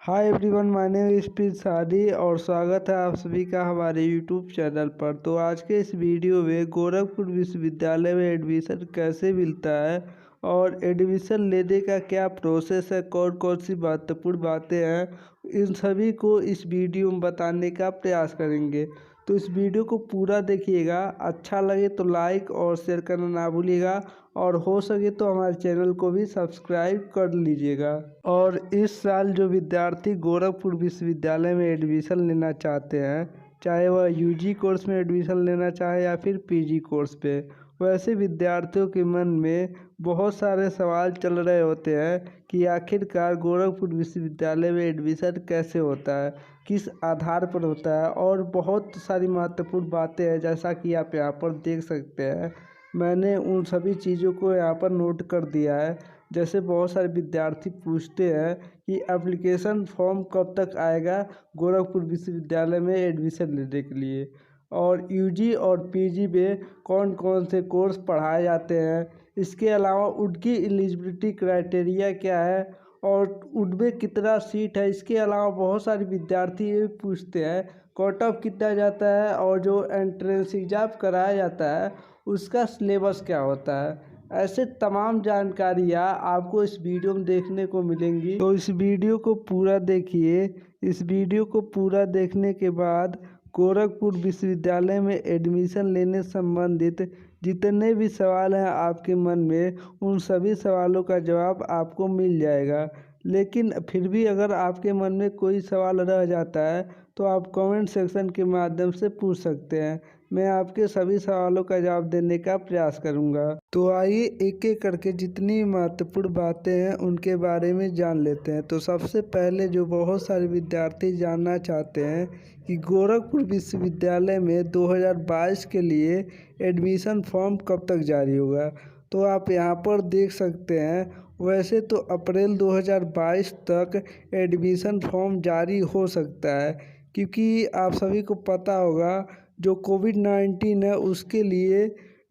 Hi everyone, my name is Preet Sadi और स्वागत है आप सभी का हमारे यूट्यूब चैनल पर। तो आज के इस वीडियो में गोरखपुर विश्वविद्यालय में एडमिशन कैसे मिलता है और एडमिशन लेने का क्या प्रोसेस है, कौन कौन सी महत्वपूर्ण बातें हैं, इन सभी को इस वीडियो में बताने का प्रयास करेंगे। तो इस वीडियो को पूरा देखिएगा, अच्छा लगे तो लाइक और शेयर करना ना भूलिएगा और हो सके तो हमारे चैनल को भी सब्सक्राइब कर लीजिएगा। और इस साल जो विद्यार्थी गोरखपुर विश्वविद्यालय में एडमिशन लेना चाहते हैं, चाहे वह यूजी कोर्स में एडमिशन लेना चाहे या फिर पीजी कोर्स पे, वैसे विद्यार्थियों के मन में बहुत सारे सवाल चल रहे होते हैं कि आखिरकार गोरखपुर विश्वविद्यालय में एडमिशन कैसे होता है, किस आधार पर होता है, और बहुत सारी महत्वपूर्ण बातें हैं। जैसा कि आप यहाँ पर देख सकते हैं, मैंने उन सभी चीज़ों को यहाँ पर नोट कर दिया है। जैसे बहुत सारे विद्यार्थी पूछते हैं कि एप्लीकेशन फॉर्म कब तक आएगा गोरखपुर विश्वविद्यालय में एडमिशन लेने के लिए, और यूजी और पीजी में कौन कौन से कोर्स पढ़ाए जाते हैं, इसके अलावा उनकी एलिजिबिलिटी क्राइटेरिया क्या है और उनमें कितना सीट है। इसके अलावा बहुत सारे विद्यार्थी ये पूछते हैं कट ऑफ कितना जाता है और जो एंट्रेंस एग्जाम कराया जाता है उसका सिलेबस क्या होता है। ऐसे तमाम जानकारियाँ आपको इस वीडियो में देखने को मिलेंगी, तो इस वीडियो को पूरा देखिए। इस वीडियो को पूरा देखने के बाद गोरखपुर विश्वविद्यालय में एडमिशन लेने संबंधित जितने भी सवाल हैं आपके मन में, उन सभी सवालों का जवाब आपको मिल जाएगा। लेकिन फिर भी अगर आपके मन में कोई सवाल रह जाता है तो आप कमेंट सेक्शन के माध्यम से पूछ सकते हैं। मैं आपके सभी सवालों का जवाब देने का प्रयास करूंगा। तो आइए एक एक करके जितनी महत्वपूर्ण बातें हैं उनके बारे में जान लेते हैं। तो सबसे पहले जो बहुत सारे विद्यार्थी जानना चाहते हैं कि गोरखपुर विश्वविद्यालय में 2022 के लिए एडमिशन फॉर्म कब तक जारी होगा। तो आप यहाँ पर देख सकते हैं, वैसे तो अप्रैल 2022 तक एडमिशन फॉर्म जारी हो सकता है, क्योंकि आप सभी को पता होगा जो कोविड-19 है उसके लिए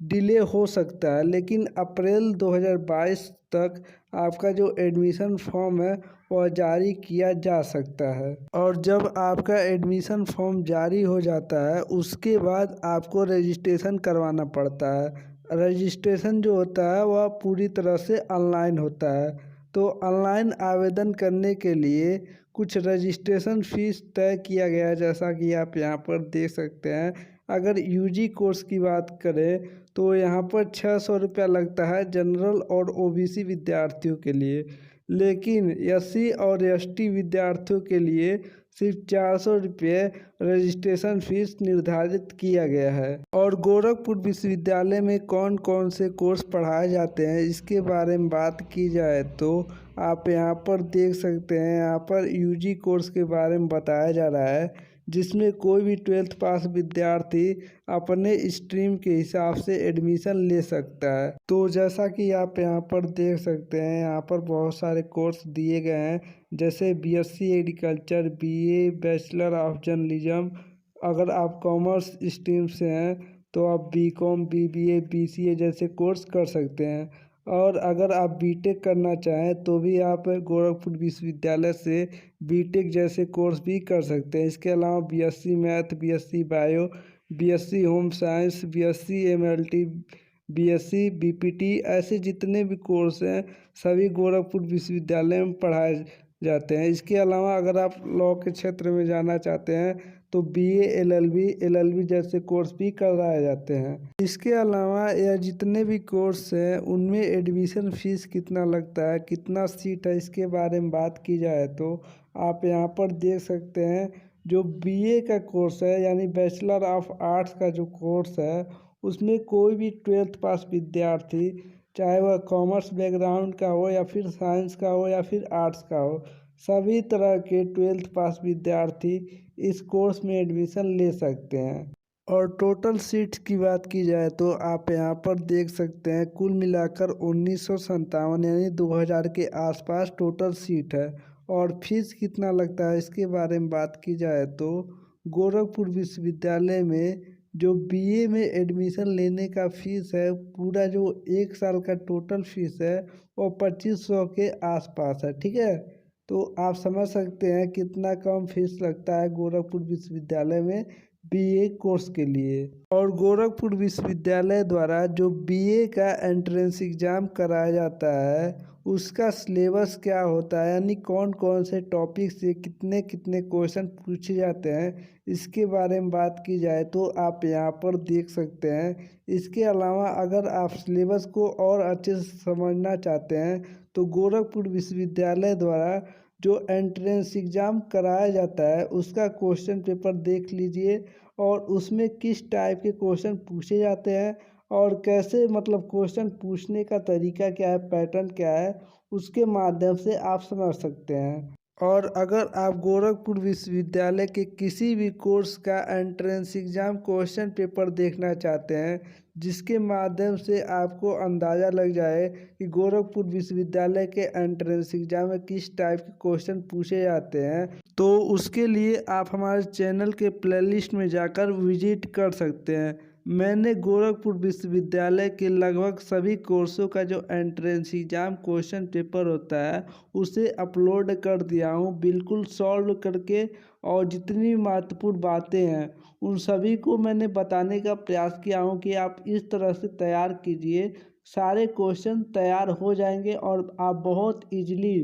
डिले हो सकता है। लेकिन अप्रैल 2022 तक आपका जो एडमिशन फॉर्म है वह जारी किया जा सकता है। और जब आपका एडमिशन फॉर्म जारी हो जाता है उसके बाद आपको रजिस्ट्रेशन करवाना पड़ता है। रजिस्ट्रेशन जो होता है वह पूरी तरह से ऑनलाइन होता है। तो ऑनलाइन आवेदन करने के लिए कुछ रजिस्ट्रेशन फ़ीस तय किया गया है, जैसा कि आप यहाँ पर देख सकते हैं। अगर यूजी कोर्स की बात करें तो यहाँ पर 600 रुपया लगता है जनरल और ओबीसी विद्यार्थियों के लिए, लेकिन एससी और एसटी विद्यार्थियों के लिए सिर्फ 400 रुपये रजिस्ट्रेशन फीस निर्धारित किया गया है। और गोरखपुर विश्वविद्यालय में कौन कौन से कोर्स पढ़ाए जाते हैं इसके बारे में बात की जाए तो आप यहाँ पर देख सकते हैं, यहाँ पर यूजी कोर्स के बारे में बताया जा रहा है, जिसमें कोई भी 12th पास विद्यार्थी अपने स्ट्रीम के हिसाब से एडमिशन ले सकता है। तो जैसा कि आप यहाँ पर देख सकते हैं, यहाँ पर बहुत सारे कोर्स दिए गए हैं, जैसे BSc agriculture, BA, bachelor of journalism. अगर आप कॉमर्स स्ट्रीम से हैं तो आप बीकॉम, बीबीए, बीसीए जैसे कोर्स कर सकते हैं। और अगर आप बीटेक करना चाहें तो भी आप गोरखपुर विश्वविद्यालय से बीटेक जैसे कोर्स भी कर सकते हैं। इसके अलावा BSc math, BSc bio, BSc home science, BSc MLT, BSc BPT, ऐसे जितने भी कोर्स हैं सभी गोरखपुर विश्वविद्यालय में पढ़ाए जाते हैं। इसके अलावा अगर आप लॉ के क्षेत्र में जाना चाहते हैं तो बीए, एलएलबी जैसे कोर्स भी कराए जाते हैं। इसके अलावा यह जितने भी कोर्स हैं उनमें एडमिशन फ़ीस कितना लगता है, कितना सीट है, इसके बारे में बात की जाए तो आप यहाँ पर देख सकते हैं, जो बीए का कोर्स है यानी बैचलर ऑफ आर्ट्स का जो कोर्स है उसमें कोई भी 12th पास विद्यार्थी, चाहे वह कॉमर्स बैकग्राउंड का हो या फिर साइंस का हो या फिर आर्ट्स का हो, सभी तरह के 12th पास विद्यार्थी इस कोर्स में एडमिशन ले सकते हैं। और टोटल सीट्स की बात की जाए तो आप यहाँ पर देख सकते हैं, कुल मिलाकर 1957 यानी 2000 के आसपास टोटल सीट है। और फीस कितना लगता है इसके बारे में बात की जाए तो गोरखपुर विश्वविद्यालय में जो बीए में एडमिशन लेने का फ़ीस है, पूरा जो एक साल का टोटल फीस है वो 2500 के आसपास है। ठीक है, तो आप समझ सकते हैं कितना कम फीस लगता है गोरखपुर विश्वविद्यालय में बीए कोर्स के लिए। और गोरखपुर विश्वविद्यालय द्वारा जो बीए का एंट्रेंस एग्ज़ाम कराया जाता है उसका सिलेबस क्या होता है, यानी कौन कौन से टॉपिक से कितने कितने क्वेश्चन पूछे जाते हैं, इसके बारे में बात की जाए तो आप यहाँ पर देख सकते हैं। इसके अलावा अगर आप सिलेबस को और अच्छे से समझना चाहते हैं तो गोरखपुर विश्वविद्यालय द्वारा जो एंट्रेंस एग्ज़ाम कराया जाता है उसका क्वेश्चन पेपर देख लीजिए और उसमें किस टाइप के क्वेश्चन पूछे जाते हैं और कैसे मतलब क्वेश्चन पूछने का तरीका क्या है, पैटर्न क्या है, उसके माध्यम से आप समझ सकते हैं। और अगर आप गोरखपुर विश्वविद्यालय के किसी भी कोर्स का एंट्रेंस एग्ज़ाम क्वेश्चन पेपर देखना चाहते हैं जिसके माध्यम से आपको अंदाज़ा लग जाए कि गोरखपुर विश्वविद्यालय के एंट्रेंस एग्ज़ाम में किस टाइप के क्वेश्चन पूछे जाते हैं, तो उसके लिए आप हमारे चैनल के प्लेलिस्ट में जाकर विजिट कर सकते हैं। मैंने गोरखपुर विश्वविद्यालय के लगभग सभी कोर्सों का जो एंट्रेंस एग्ज़ाम क्वेश्चन पेपर होता है उसे अपलोड कर दिया हूँ बिल्कुल सॉल्व करके, और जितनी महत्वपूर्ण बातें हैं उन सभी को मैंने बताने का प्रयास किया हूँ कि आप इस तरह से तैयार कीजिए, सारे क्वेश्चन तैयार हो जाएंगे और आप बहुत इजीली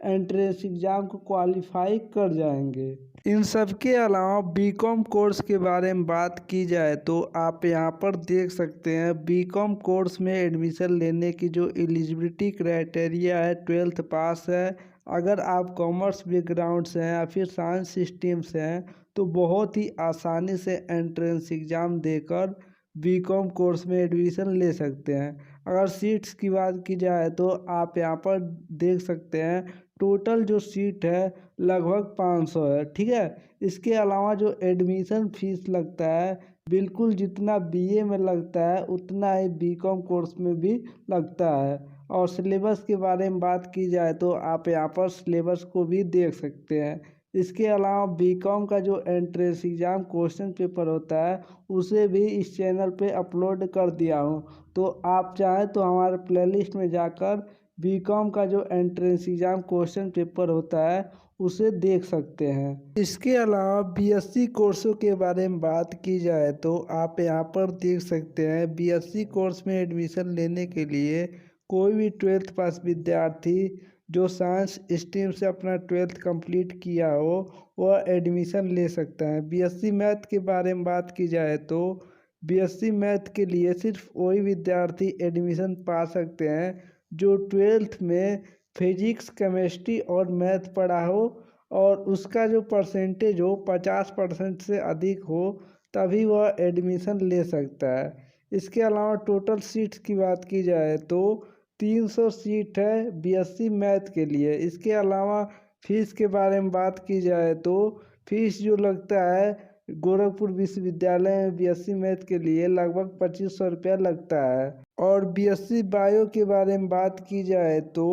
एंट्रेंस एग्ज़ाम को क्वालिफाई कर जाएंगे। इन सब के अलावा बीकॉम कोर्स के बारे में बात की जाए तो आप यहाँ पर देख सकते हैं बीकॉम कोर्स में एडमिशन लेने की जो एलिजिबिलिटी क्राइटेरिया है 12th पास है। अगर आप कॉमर्स बैकग्राउंड से हैं या फिर साइंस स्ट्रीम से हैं तो बहुत ही आसानी से एंट्रेंस एग्ज़ाम देकर बीकॉम कोर्स में एडमिशन ले सकते हैं। अगर सीट्स की बात की जाए तो आप यहाँ पर देख सकते हैं टोटल जो सीट है लगभग 500 है, ठीक है। इसके अलावा जो एडमिशन फीस लगता है बिल्कुल जितना बीए में लगता है उतना ही बीकॉम कोर्स में भी लगता है। और सिलेबस के बारे में बात की जाए तो आप यहाँ पर सिलेबस को भी देख सकते हैं। इसके अलावा बीकॉम का जो एंट्रेंस एग्ज़ाम क्वेश्चन पेपर होता है उसे भी इस चैनल पे अपलोड कर दिया हूँ, तो आप चाहें तो हमारे प्लेलिस्ट में जाकर बीकॉम का जो एंट्रेंस एग्ज़ाम क्वेश्चन पेपर होता है उसे देख सकते हैं। इसके अलावा बीएससी कोर्सों के बारे में बात की जाए तो आप यहाँ पर देख सकते हैं बीएससी कोर्स में एडमिशन लेने के लिए कोई भी 12th पास विद्यार्थी जो साइंस स्ट्रीम से अपना 12th कंप्लीट किया हो वह एडमिशन ले सकता है। बीएससी मैथ के बारे में बात की जाए तो बीएससी मैथ के लिए सिर्फ वही विद्यार्थी एडमिशन पा सकते हैं जो 12th में फिजिक्स केमिस्ट्री और मैथ पढ़ा हो और उसका जो परसेंटेज हो 50% से अधिक हो, तभी वह एडमिशन ले सकता है। इसके अलावा टोटल सीट्स की बात की जाए तो 300 सीट है बीएससी मैथ के लिए। इसके अलावा फीस के बारे में बात की जाए तो फीस जो लगता है गोरखपुर विश्वविद्यालय में बीएससी मैथ के लिए लगभग 2500 रुपया लगता है। और बीएससी बायो के बारे में बात की जाए तो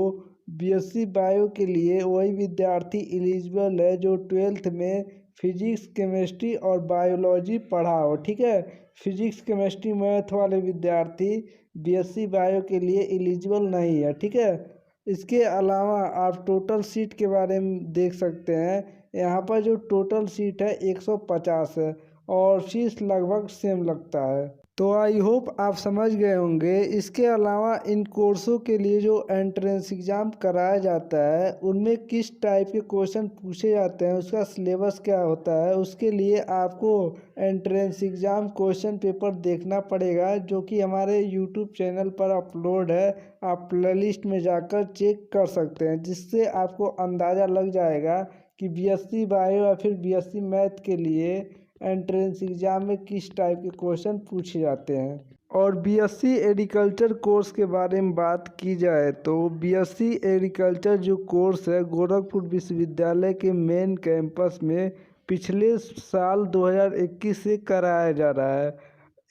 बीएससी बायो के लिए वही विद्यार्थी एलिजिबल है जो 12th में फिजिक्स केमिस्ट्री और बायोलॉजी पढ़ा हो, ठीक है। फिजिक्स केमिस्ट्री मैथ वाले विद्यार्थी बीएससी बायो के लिए एलिजिबल नहीं है, ठीक है। इसके अलावा आप टोटल सीट के बारे में देख सकते हैं, यहाँ पर जो टोटल सीट है 150 है और फीस लगभग सेम लगता है। तो आई होप आप समझ गए होंगे। इसके अलावा इन कोर्सों के लिए जो एंट्रेंस एग्ज़ाम कराया जाता है उनमें किस टाइप के क्वेश्चन पूछे जाते हैं, उसका सिलेबस क्या होता है, उसके लिए आपको एंट्रेंस एग्ज़ाम क्वेश्चन पेपर देखना पड़ेगा जो कि हमारे यूट्यूब चैनल पर अपलोड है। आप प्लेलिस्ट में जाकर चेक कर सकते हैं जिससे आपको अंदाज़ा लग जाएगा कि बीएससी बायो या फिर बीएससी मैथ के लिए एंट्रेंस एग्ज़ाम में किस टाइप के क्वेश्चन पूछे जाते हैं। और बीएससी एग्रीकल्चर कोर्स के बारे में बात की जाए तो बीएससी एग्रीकल्चर जो कोर्स है गोरखपुर विश्वविद्यालय के मेन कैंपस में पिछले साल 2021 से कराया जा रहा है।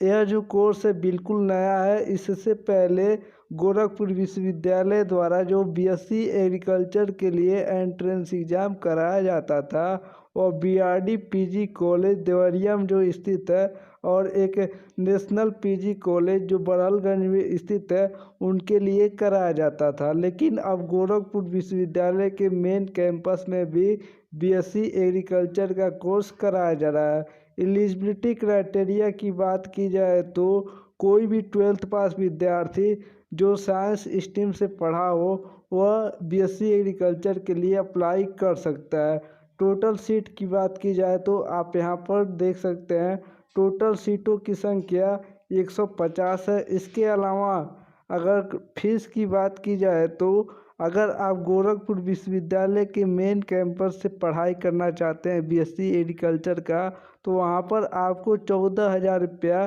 यह जो कोर्स है बिल्कुल नया है, इससे पहले गोरखपुर विश्वविद्यालय द्वारा जो बीएससी एग्रीकल्चर के लिए एंट्रेंस एग्ज़ाम कराया जाता था और बीआरडी पीजी कॉलेज देवरिया में जो स्थित है और एक नेशनल पीजी कॉलेज जो बड़हलगंज में स्थित है उनके लिए कराया जाता था। लेकिन अब गोरखपुर विश्वविद्यालय के मेन कैंपस में भी बीएससी एग्रीकल्चर का कोर्स कराया जा रहा है। एलिजिबिलिटी क्राइटेरिया की बात की जाए तो कोई भी 12th पास विद्यार्थी जो साइंस स्ट्रीम से पढ़ा हो वह बीएससी एग्रीकल्चर के लिए अप्लाई कर सकता है। टोटल सीट की बात की जाए तो आप यहां पर देख सकते हैं टोटल सीटों की संख्या 150 है। इसके अलावा अगर फीस की बात की जाए तो अगर आप गोरखपुर विश्वविद्यालय के मेन कैंपस से पढ़ाई करना चाहते हैं बीएससी एग्रीकल्चर का तो वहाँ पर आपको 14,000 रुपया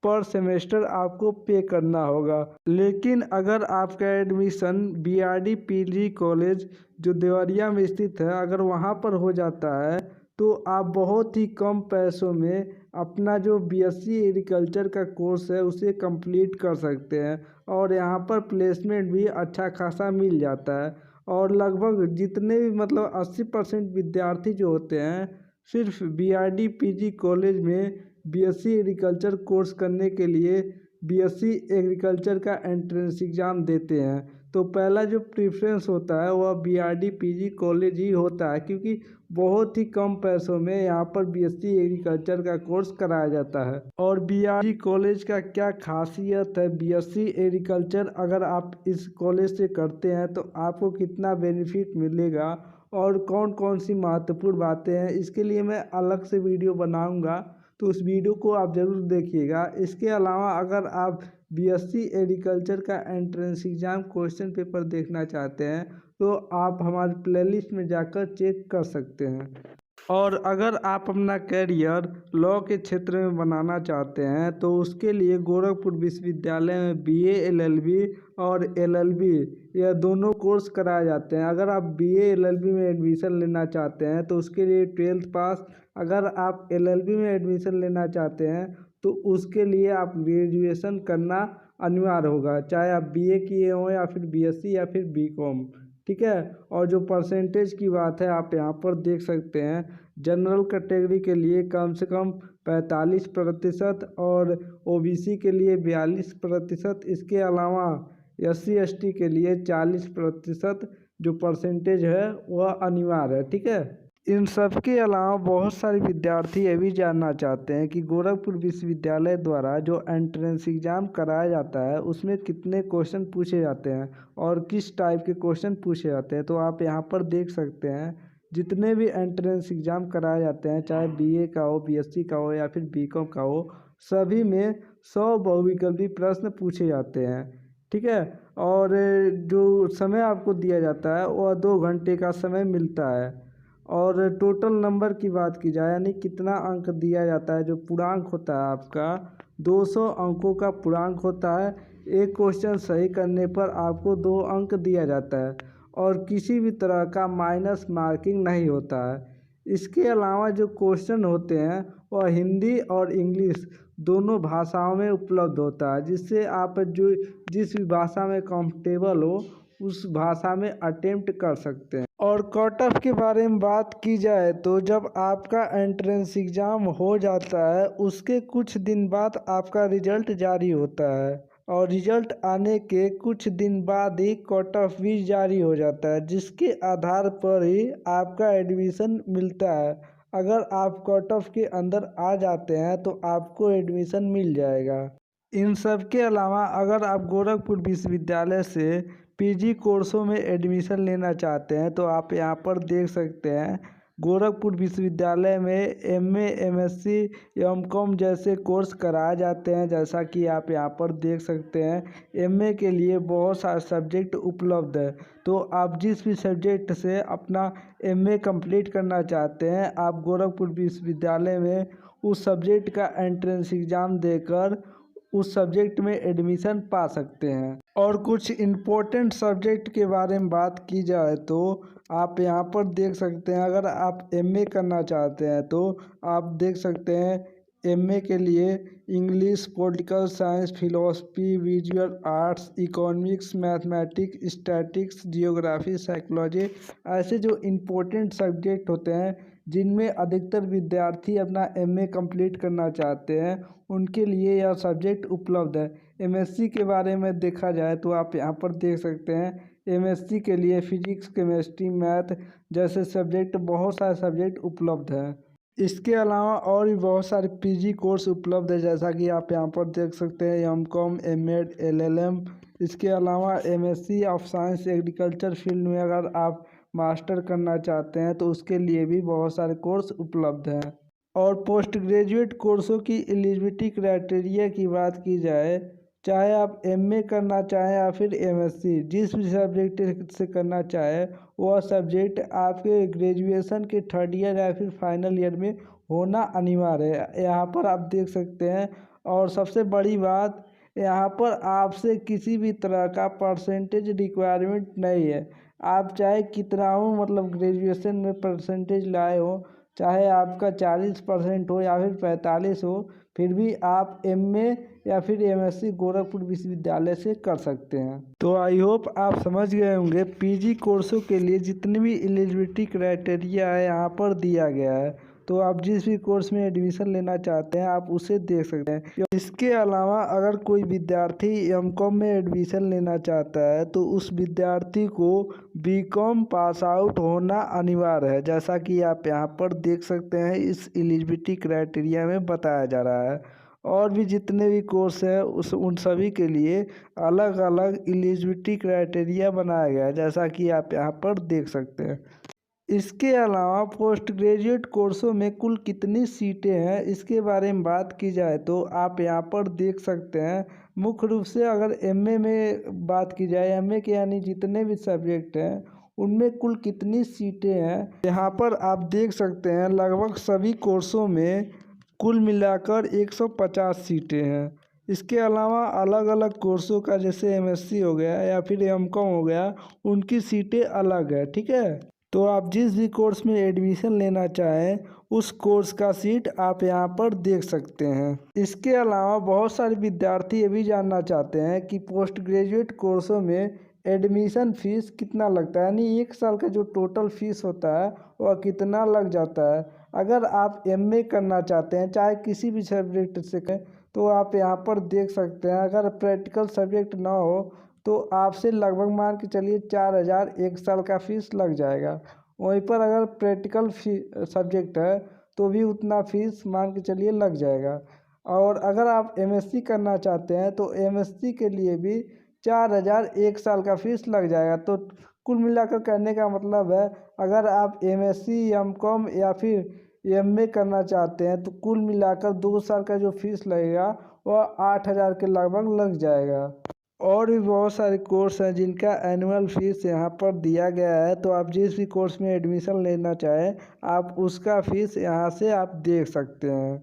पर सेमेस्टर आपको पे करना होगा। लेकिन अगर आपका एडमिशन बीआरडी पीजी कॉलेज जो देवरिया में स्थित है अगर वहाँ पर हो जाता है तो आप बहुत ही कम पैसों में अपना जो बीएससी एग्रीकल्चर का कोर्स है उसे कंप्लीट कर सकते हैं और यहाँ पर प्लेसमेंट भी अच्छा खासा मिल जाता है। और लगभग जितने भी मतलब 80% विद्यार्थी जो होते हैं सिर्फ बीआरडी पीजी कॉलेज में बीएससी एग्रीकल्चर कोर्स करने के लिए बीएससी एग्रीकल्चर का एंट्रेंस एग्ज़ाम देते हैं। तो पहला जो प्रेफरेंस होता है वह बीआरडी पीजी कॉलेज ही होता है क्योंकि बहुत ही कम पैसों में यहाँ पर बीएससी एग्रीकल्चर का कोर्स कराया जाता है। और बीआरडी कॉलेज का क्या खासियत है बीएससी एग्रीकल्चर अगर आप इस कॉलेज से करते हैं तो आपको कितना बेनिफिट मिलेगा और कौन कौन सी महत्वपूर्ण बातें हैं इसके लिए मैं अलग से वीडियो बनाऊंगा तो उस वीडियो को आप ज़रूर देखिएगा। इसके अलावा अगर आप बीएससी एग्रीकल्चर का एंट्रेंस एग्ज़ाम क्वेश्चन पेपर देखना चाहते हैं तो आप हमारे प्लेलिस्ट में जाकर चेक कर सकते हैं। और अगर आप अपना कैरियर लॉ के क्षेत्र में बनाना चाहते हैं तो उसके लिए गोरखपुर विश्वविद्यालय में बीए एलएलबी और एलएलबी यह दोनों कोर्स कराए जाते हैं। अगर आप बीए एलएलबी में एडमिशन लेना चाहते हैं तो उसके लिए 12th पास, अगर आप एलएलबी में एडमिशन लेना चाहते हैं तो उसके लिए आप ग्रेजुएशन करना अनिवार्य होगा, चाहे आप बीए किए हों या फिर बीएससी या फिर बीकॉम, ठीक है। और जो परसेंटेज की बात है आप यहाँ पर देख सकते हैं जनरल कैटेगरी के लिए कम से कम 45% और ओबीसी के लिए 42%। इसके अलावा एससी एसटी के लिए 40% जो परसेंटेज है वह अनिवार्य है, ठीक है। इन सब के अलावा बहुत सारे विद्यार्थी ये भी जानना चाहते हैं कि गोरखपुर विश्वविद्यालय द्वारा जो एंट्रेंस एग्ज़ाम कराया जाता है उसमें कितने क्वेश्चन पूछे जाते हैं और किस टाइप के क्वेश्चन पूछे जाते हैं। तो आप यहाँ पर देख सकते हैं जितने भी एंट्रेंस एग्ज़ाम कराए जाते हैं चाहे बीए का हो, बीएससी का हो या फिर बीकॉम का हो, सभी में 100 बहुविकल्पी प्रश्न पूछे जाते हैं, ठीक है। और जो समय आपको दिया जाता है वह 2 घंटे का समय मिलता है। और टोटल नंबर की बात की जाए यानी कितना अंक दिया जाता है, जो पूर्णांक होता है आपका 200 अंकों का पूर्णांक होता है। एक क्वेश्चन सही करने पर आपको 2 अंक दिया जाता है और किसी भी तरह का माइनस मार्किंग नहीं होता है। इसके अलावा जो क्वेश्चन होते हैं वह हिंदी और इंग्लिश दोनों भाषाओं में उपलब्ध होता है, जिससे आप जो जिस भी भाषा में कंफर्टेबल हो उस भाषा में अटेम्प्ट कर सकते हैं। और कट ऑफ के बारे में बात की जाए तो जब आपका एंट्रेंस एग्ज़ाम हो जाता है उसके कुछ दिन बाद आपका रिजल्ट जारी होता है और रिजल्ट आने के कुछ दिन बाद ही कट ऑफ भी जारी हो जाता है, जिसके आधार पर ही आपका एडमिशन मिलता है। अगर आप कट ऑफ के अंदर आ जाते हैं तो आपको एडमिशन मिल जाएगा। इन सब के अलावा अगर आप गोरखपुर विश्वविद्यालय से पीजी कोर्सों में एडमिशन लेना चाहते हैं तो आप यहाँ पर देख सकते हैं गोरखपुर विश्वविद्यालय में एमए, एमएससी, एमकॉम जैसे कोर्स कराए जाते हैं। जैसा कि आप यहाँ पर देख सकते हैं एमए के लिए बहुत सारे सब्जेक्ट उपलब्ध है, तो आप जिस भी सब्जेक्ट से अपना एमए कंप्लीट करना चाहते हैं आप गोरखपुर विश्वविद्यालय में उस सब्जेक्ट का एंट्रेंस एग्ज़ाम देकर उस सब्जेक्ट में एडमिशन पा सकते हैं। और कुछ इम्पोर्टेंट सब्जेक्ट के बारे में बात की जाए तो आप यहाँ पर देख सकते हैं अगर आप एमए करना चाहते हैं तो आप देख सकते हैं एमए के लिए English, political science, philosophy, visual arts, economics, mathematics, statics, geography, psychology, ऐसे जो इम्पोर्टेंट सब्जेक्ट होते हैं जिनमें अधिकतर विद्यार्थी अपना एमए कंप्लीट करना चाहते हैं, उनके लिए यह सब्जेक्ट उपलब्ध है। एमएससी के बारे में देखा जाए तो आप यहाँ पर देख सकते हैं, एमएससी के लिए फिजिक्स, केमिस्ट्री, मैथ जैसे सब्जेक्ट, बहुत सारे सब्जेक्ट उपलब्ध हैं। इसके अलावा और भी बहुत सारे पीजी कोर्स उपलब्ध है, जैसा कि आप यहाँ पर देख सकते हैं, एमकॉम, एमएड, एलएलएम। इसके अलावा MSc of science agriculture field में अगर आप मास्टर करना चाहते हैं तो उसके लिए भी बहुत सारे कोर्स उपलब्ध हैं। और पोस्ट ग्रेजुएट कोर्सों की एलिजिबिलिटी क्राइटेरिया की बात की जाए, चाहे आप एमए करना चाहें या फिर एमएससी, जिस भी सब्जेक्ट से करना चाहें, वह सब्जेक्ट आपके ग्रेजुएशन के थर्ड ईयर या फिर फाइनल ईयर में होना अनिवार्य है। यहाँ पर आप देख सकते हैं। और सबसे बड़ी बात, यहाँ पर आपसे किसी भी तरह का परसेंटेज रिक्वायरमेंट नहीं है। आप चाहे कितना हो, मतलब ग्रेजुएशन में परसेंटेज लाए हो, चाहे आपका 40% हो या फिर 45 हो, फिर भी आप एमए या फिर एमएससी गोरखपुर विश्वविद्यालय से कर सकते हैं। तो आई होप आप समझ गए होंगे पीजी कोर्सों के लिए जितनी भी एलिजिबिलिटी क्राइटेरिया है यहाँ पर दिया गया है। तो आप जिस भी कोर्स में एडमिशन लेना चाहते हैं आप उसे देख सकते हैं। इसके अलावा अगर कोई विद्यार्थी एमकॉम में एडमिशन लेना चाहता है तो उस विद्यार्थी को बीकॉम पास आउट होना अनिवार्य है, जैसा कि आप यहाँ पर देख सकते हैं इस एलिजिबिलिटी क्राइटेरिया में बताया जा रहा है। और भी जितने भी कोर्स हैं उन सभी के लिए अलग अलग एलिजिबिलिटी क्राइटेरिया बनाया गया है, जैसा कि आप यहाँ पर देख सकते हैं। इसके अलावा पोस्ट ग्रेजुएट कोर्सों में कुल कितनी सीटें हैं, इसके बारे में बात की जाए तो आप यहाँ पर देख सकते हैं। मुख्य रूप से अगर एमए में बात की जाए, एमए के यानी जितने भी सब्जेक्ट हैं उनमें कुल कितनी सीटें हैं, यहाँ पर आप देख सकते हैं। लगभग सभी कोर्सों में कुल मिलाकर 150 सीटें हैं। इसके अलावा अलग अलग कोर्सों का, जैसे एमएससी हो गया या फिर एमकॉम हो गया, उनकी सीटें अलग है, ठीक है। तो आप जिस भी कोर्स में एडमिशन लेना चाहें उस कोर्स का सीट आप यहाँ पर देख सकते हैं। इसके अलावा बहुत सारे विद्यार्थी ये भी जानना चाहते हैं कि पोस्ट ग्रेजुएट कोर्सों में एडमिशन फ़ीस कितना लगता है, यानी 1 साल का जो टोटल फ़ीस होता है वह कितना लग जाता है। अगर आप एमए करना चाहते हैं, चाहे किसी भी सब्जेक्ट से करें, तो आप यहाँ पर देख सकते हैं। अगर प्रैक्टिकल सब्जेक्ट ना हो तो आपसे लगभग मान के चलिए 4,000 1 साल का फ़ीस लग जाएगा। वहीं पर अगर प्रैक्टिकल सब्जेक्ट है तो भी उतना फ़ीस मान के चलिए लग जाएगा। और अगर आप एमएससी करना चाहते हैं तो एमएससी के लिए भी 4,000 1 साल का फ़ीस लग जाएगा। तो कुल मिलाकर कहने का मतलब है, अगर आप एमएससी, एमकॉम या फिर एमए करना चाहते हैं तो कुल मिलाकर 2 साल का जो फ़ीस लगेगा वह 8,000 के लगभग लग जाएगा। और भी बहुत सारे कोर्स हैं जिनका एनुअल फीस यहाँ पर दिया गया है। तो आप जिस भी कोर्स में एडमिशन लेना चाहें आप उसका फ़ीस यहाँ से आप देख सकते हैं।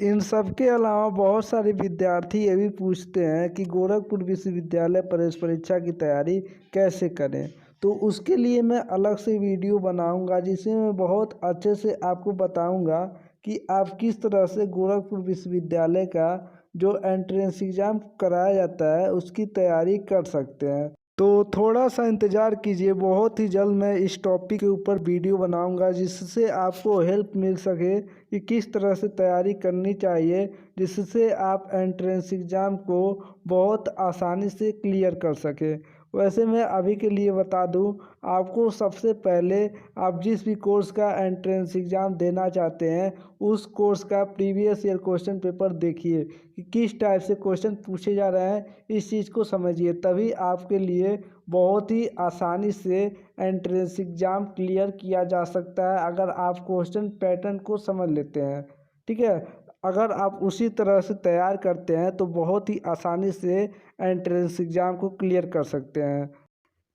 इन सब के अलावा बहुत सारे विद्यार्थी ये भी पूछते हैं कि गोरखपुर विश्वविद्यालय प्रवेश परीक्षा की तैयारी कैसे करें। तो उसके लिए मैं अलग से वीडियो बनाऊंगा जिसमें मैं बहुत अच्छे से आपको बताऊंगा कि आप किस तरह से गोरखपुर विश्वविद्यालय का जो एंट्रेंस एग्ज़ाम कराया जाता है उसकी तैयारी कर सकते हैं। तो थोड़ा सा इंतज़ार कीजिए, बहुत ही जल्द मैं इस टॉपिक के ऊपर वीडियो बनाऊंगा जिससे आपको हेल्प मिल सके कि किस तरह से तैयारी करनी चाहिए, जिससे आप एंट्रेंस एग्ज़ाम को बहुत आसानी से क्लियर कर सकें। वैसे मैं अभी के लिए बता दूं, आपको सबसे पहले आप जिस भी कोर्स का एंट्रेंस एग्ज़ाम देना चाहते हैं उस कोर्स का प्रीवियस ईयर क्वेश्चन पेपर देखिए कि किस टाइप से क्वेश्चन पूछे जा रहे हैं, इस चीज़ को समझिए, तभी आपके लिए बहुत ही आसानी से एंट्रेंस एग्ज़ाम क्लियर किया जा सकता है अगर आप क्वेश्चन पैटर्न को समझ लेते हैं, ठीक है। अगर आप उसी तरह से तैयार करते हैं तो बहुत ही आसानी से एंट्रेंस एग्ज़ाम को क्लियर कर सकते हैं।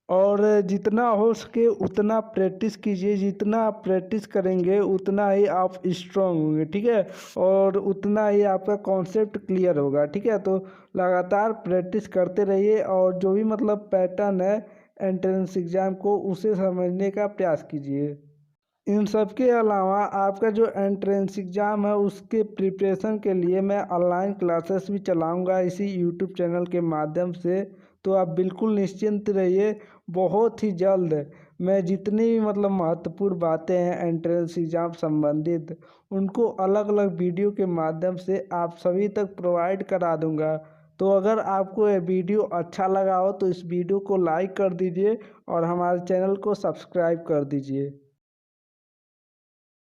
और जितना हो सके उतना प्रैक्टिस कीजिए, जितना आप प्रैक्टिस करेंगे उतना ही आप स्ट्रांग होंगे, ठीक है, और उतना ही आपका कॉन्सेप्ट क्लियर होगा, ठीक है। तो लगातार प्रैक्टिस करते रहिए और जो भी मतलब पैटर्न है एंट्रेंस एग्ज़ाम को उसे समझने का प्रयास कीजिए। इन सब के अलावा आपका जो एंट्रेंस एग्ज़ाम है उसके प्रिपरेशन के लिए मैं ऑनलाइन क्लासेस भी चलाऊंगा इसी यूट्यूब चैनल के माध्यम से। तो आप बिल्कुल निश्चिंत रहिए, बहुत ही जल्द मैं जितनी भी महत्वपूर्ण बातें हैं एंट्रेंस एग्ज़ाम संबंधित उनको अलग अलग वीडियो के माध्यम से आप सभी तक प्रोवाइड करा दूंगा। तो अगर आपको ये वीडियो अच्छा लगा हो तो इस वीडियो को लाइक कर दीजिए और हमारे चैनल को सब्सक्राइब कर दीजिए।